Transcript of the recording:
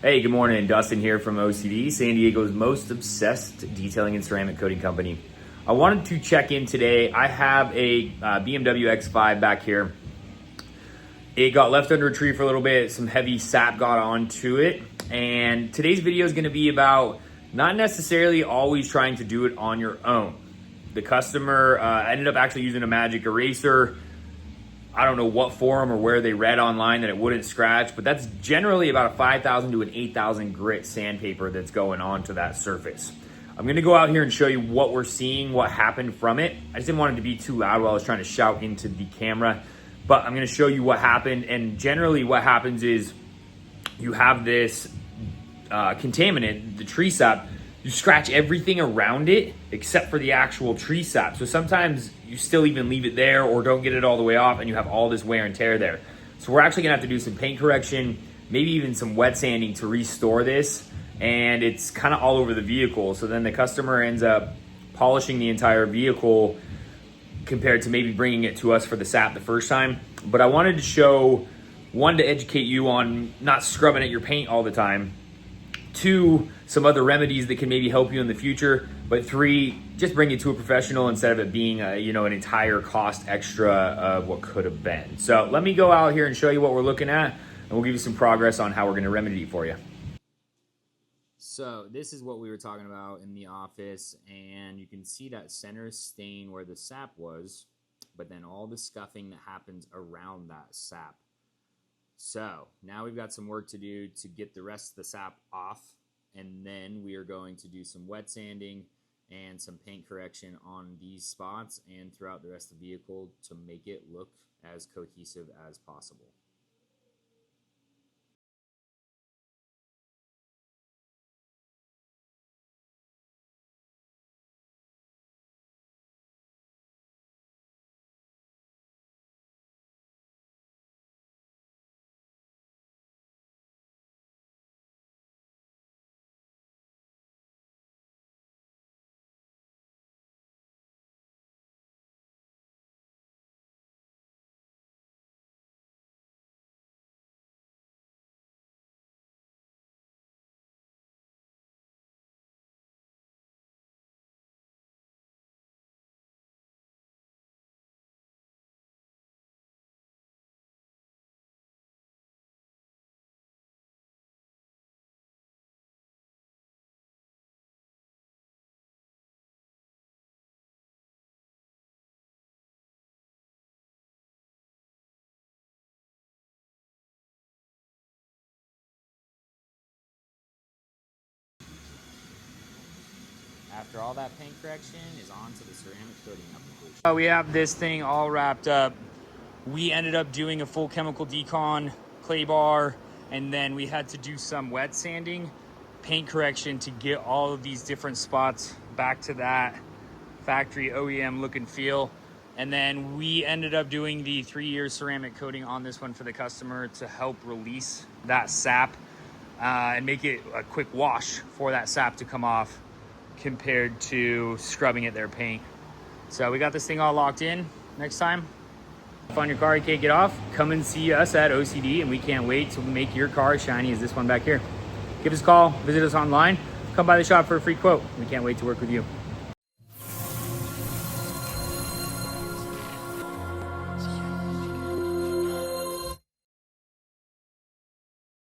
Hey, good morning. Dustin here from OCD, San Diego's most obsessed detailing and ceramic coating company. I wanted to check in today. I have a BMW X5 back here. It got left under a tree for a little bit. Some heavy sap got onto it. And today's video is going to be about not necessarily always trying to do it on your own. The customer ended up actually using a magic eraser. I don't know what forum or where they read online that it wouldn't scratch, but that's generally about a 5,000 to an 8,000 grit sandpaper that's going onto that surface. I'm gonna go out here and show you what we're seeing, what happened from it. I just didn't want it to be too loud while I was trying to shout into the camera, but I'm gonna show you what happened. And generally what happens is you have this contaminant, the tree sap. You scratch everything around it except for the actual tree sap. So sometimes you still even leave it there or don't get it all the way off and you have all this wear and tear there. So we're actually gonna have to do some paint correction, maybe even some wet sanding to restore this. And it's kind of all over the vehicle. So then the customer ends up polishing the entire vehicle compared to maybe bringing it to us for the sap the first time. But I wanted to show, one, to educate you on not scrubbing at your paint all the time. Two, some other remedies that can maybe help you in the future. But three, just bring it to a professional instead of it being an entire cost extra of what could have been. So let me go out here and show you what we're looking at, and we'll give you some progress on how we're gonna remedy it for you. So this is what we were talking about in the office, and you can see that center stain where the sap was, but then all the scuffing that happens around that sap. So now we've got some work to do to get the rest of the sap off, and then we are going to do some wet sanding and some paint correction on these spots and throughout the rest of the vehicle to make it look as cohesive as possible. After all that paint correction is on to the ceramic coating application. We have this thing all wrapped up. We ended up doing a full chemical decon, clay bar, and then we had to do some wet sanding, paint correction to get all of these different spots back to that factory OEM look and feel. And then we ended up doing the 3-year ceramic coating on this one for the customer to help release that sap and make it a quick wash for that sap to come off, compared to scrubbing at their paint. So we got this thing all locked in. Next time, if on your car you can't get off, come and see us at OCD, and we can't wait to make your car as shiny as this one back here. Give us a call, visit us online, come by the shop for a free quote. We can't wait to work with you.